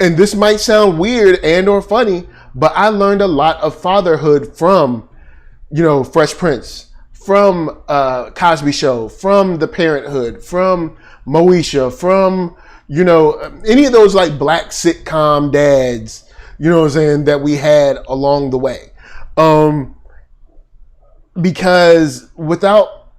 and this might sound weird and or funny, but I learned a lot of fatherhood from, Fresh Prince, from Cosby Show, from The Parenthood, from Moesha, from, any of those like black sitcom dads, that we had along the way. Because without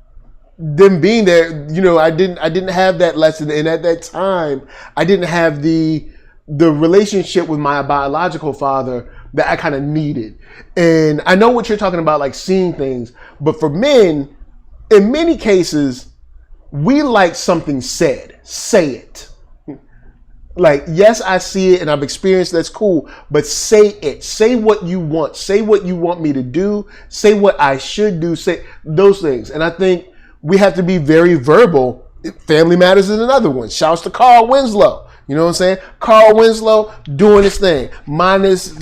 them being there, I didn't have that lesson, and at that time, I didn't have the relationship with my biological father that I kind of needed. And I know what you're talking about, like seeing things, but for men, in many cases, we like something said. Say it. Like, yes, I see it and I've experienced that's cool, but say it. Say what you want. Say what you want me to do. Say what I should do. Say those things. And I think we have to be very verbal. Family Matters is another one. Shouts to Carl Winslow. You know what I'm saying? Carl Winslow doing his thing. Mind his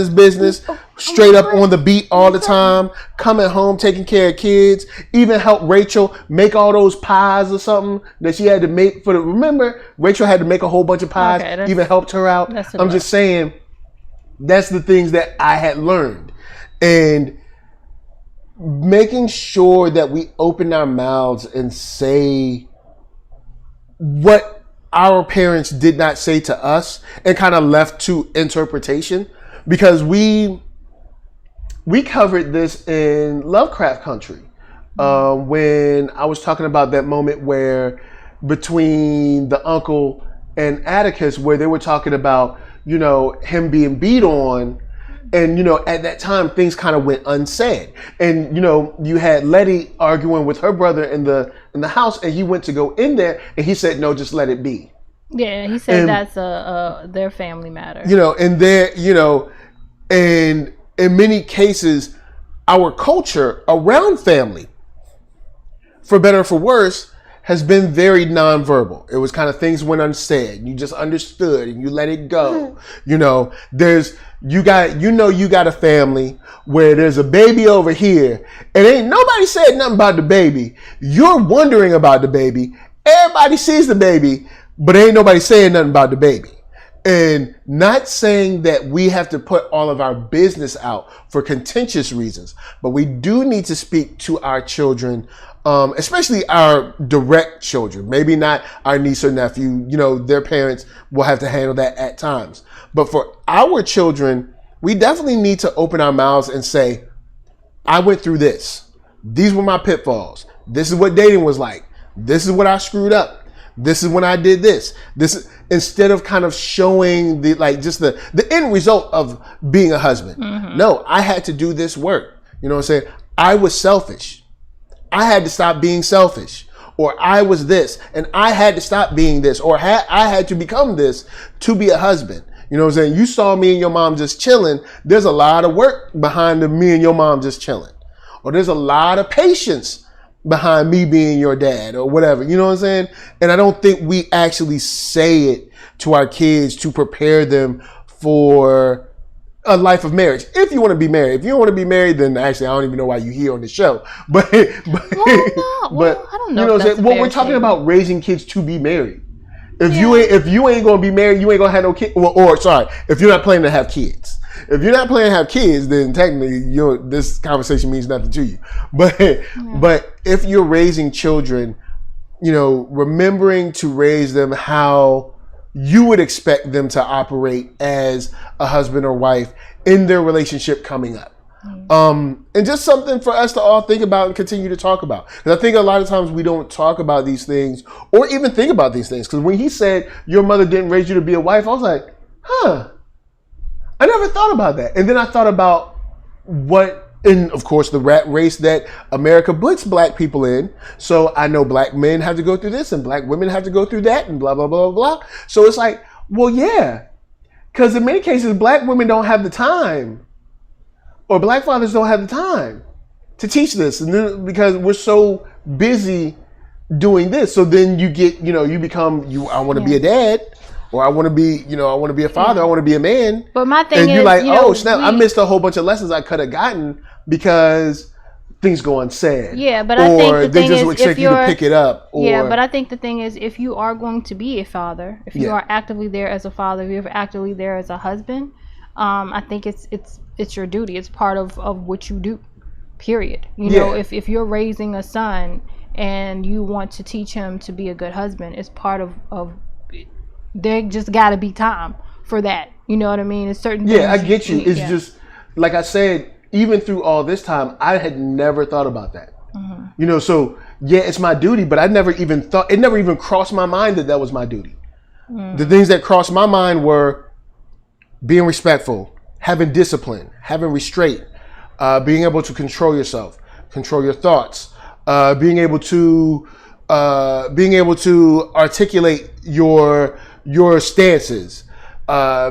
business. Straight up on the beat all the time. Coming home, taking care of kids. Even help Rachel make all those pies or something that she had to make for the... Remember, Rachel had to make a whole bunch of pies. Okay, even helped her out. I'm just saying, that's the things that I had learned. And making sure that we open our mouths and say what our parents did not say to us and kind of left to interpretation, because we covered this in Lovecraft Country when I was talking about that moment where between the uncle and Atticus, where they were talking about, him being beat on. And, at that time, things kind of went unsaid. And, you had Letty arguing with her brother in the house, and he went to go in there, and he said, no, just let it be. Yeah, he said that's their family matter. And and in many cases, our culture around family, for better or for worse, has been very nonverbal. It was kind of things went unsaid. You just understood and you let it go. You got a family where there's a baby over here and ain't nobody said nothing about the baby. You're wondering about the baby. Everybody sees the baby, but ain't nobody saying nothing about the baby. And not saying that we have to put all of our business out for contentious reasons, but we do need to speak to our children, especially our direct children, maybe not our niece or nephew. Their parents will have to handle that at times. But for our children, we definitely need to open our mouths and say, I went through this. These were my pitfalls. This is what dating was like. This is what I screwed up. This is when I did this. This is, instead of kind of showing the end result of being a husband. Mm-hmm. No, I had to do this work. You know what I'm saying? I was selfish. I had to stop being selfish. Or I was this and I had to stop being this. Or I had to become this to be a husband. You know what I'm saying? You saw me and your mom just chilling. There's a lot of work behind me and your mom just chilling. Or there's a lot of patience behind me being your dad or whatever. You know what I'm saying? And I don't think we actually say it to our kids to prepare them for a life of marriage. If you want to be married. If you don't want to be married, then actually I don't even know why you're here on the show. But I don't know. You know what I'm saying? Well, we're talking about raising kids to be married. If you ain't gonna be married, you ain't gonna have no kids. If you're not planning to have kids. If you're not planning to have kids, then technically this conversation means nothing to you. But if you're raising children, remembering to raise them how you would expect them to operate as a husband or wife in their relationship coming up. And just something for us to all think about and continue to talk about. Because I think a lot of times we don't talk about these things or even think about these things. Because when he said your mother didn't raise you to be a wife, I was like, I never thought about that. And then I thought about what in, of course, the rat race that America puts black people in. So I know black men have to go through this and black women have to go through that and blah, blah, blah, blah. So it's like, well, yeah, because in many cases, black women don't have the time, or black fathers don't have the time to teach this, and then, because we're so busy doing this. So then you get, you become, I want to be a dad, or I want to be, I want to be a father, I want to be a man. But my thing is, you're like, oh snap, I missed a whole bunch of lessons I could have gotten because things go unsaid. Yeah, but I think the thing is, or they just expect you to pick it up. Yeah, but I think the thing is, if you are going to be a father, if you are actively there as a father, if you're actively there as a husband, I think it's your duty. It's part of what you do. Period. You know, if you're raising a son and you want to teach him to be a good husband, it's part of there just got to be time for that. You know what I mean? It's certain things. Yeah, I get you. It's just, like I said, even through all this time, I had never thought about that. Mm-hmm. So yeah, it's my duty, but I never even thought, it never even crossed my mind that was my duty. Mm. The things that crossed my mind were being respectful, having discipline, having restraint, being able to control yourself, control your thoughts, being able to articulate your stances,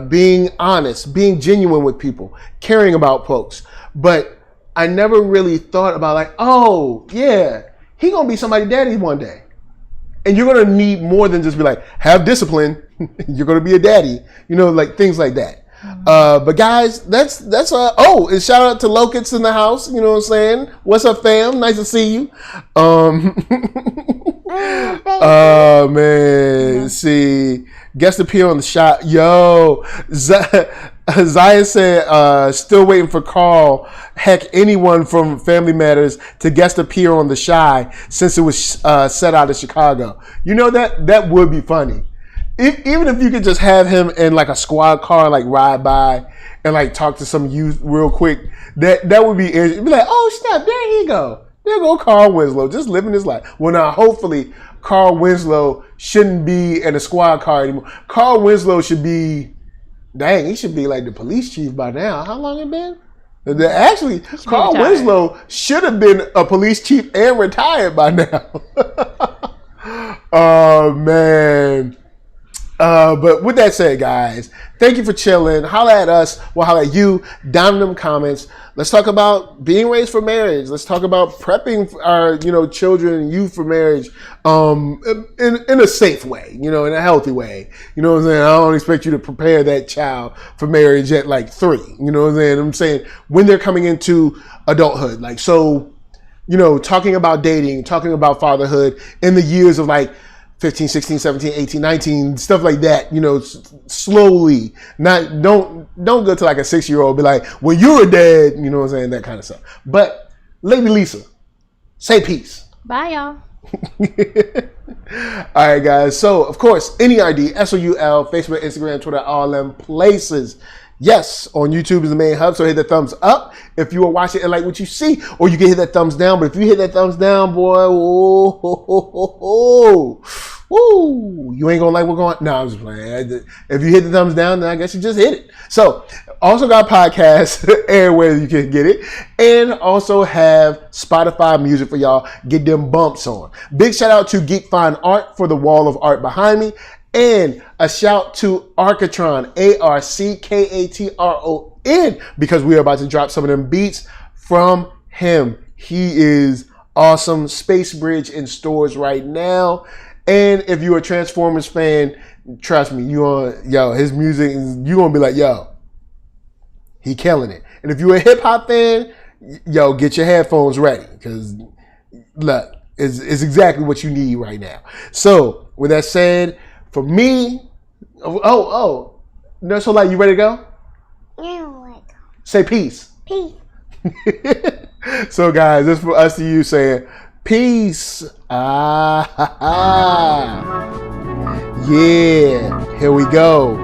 being honest, being genuine with people, caring about folks. But I never really thought about like, oh yeah, he gonna be somebody's daddy one day, and you're gonna need more than just be like, have discipline. You're gonna be a daddy, like things like that. But guys, that's and shout out to Locusts in the house. You know what I'm saying? What's up, fam? Nice to see you. Oh man, see, guest appear on the shot. Yo, Zaya said, still waiting for Carl. Heck, anyone from Family Matters to guest appear on The Shy since it was set out of Chicago. That would be funny. Even if you could just have him in like a squad car, like ride by and like talk to some youth real quick, that would be interesting. Be like, oh snap, there he go. There go Carl Winslow, just living his life. Well, now hopefully Carl Winslow shouldn't be in a squad car anymore. Carl Winslow should be, he should be like the police chief by now. How long it been? Actually, Carl Winslow should have been a police chief and retired by now. Oh man. But with that said, guys, thank you for chilling. Holla at us. We'll holla at you down in them comments. Let's talk about being raised for marriage. Let's talk about prepping our, children and youth for marriage, in a safe way, in a healthy way. You know what I'm saying? I don't expect you to prepare that child for marriage at like 3. You know what I'm saying? I'm saying when they're coming into adulthood, like, so, talking about dating, talking about fatherhood in the years of like 15, 16, 17, 18, 19, stuff like that, slowly. Don't go to like a 6-year-old, be like, well, you're a dad, you know what I'm saying, that kind of stuff. But Lady Lisa, say peace. Bye, y'all. All right, guys. So, of course, NERD, SOUL, Facebook, Instagram, Twitter, all them places. Yes, on YouTube is the main hub, so hit the thumbs up if you are watching and like what you see, or you can hit that thumbs down. But if you hit that thumbs down, boy, you ain't gonna like what's going on. No, I'm just playing. If you hit the thumbs down, then I guess you just hit it. So, also got podcasts everywhere you can get it, and also have Spotify music for y'all. Get them bumps on. Big shout out to Geek Fine Art for the wall of art behind me. And a shout to Arcatron, ARCKATRON, because we are about to drop some of them beats from him. He is awesome. Space Bridge in stores right now. And if you're a Transformers fan, trust me, his music, you're going to be like, yo, he killing it. And if you're a hip hop fan, get your headphones ready, because look, it's exactly what you need right now. So with that said, for me, NERDSoulite, you ready to go? Yeah. Say peace. Peace. So guys, this is for us to you saying peace. Yeah, here we go.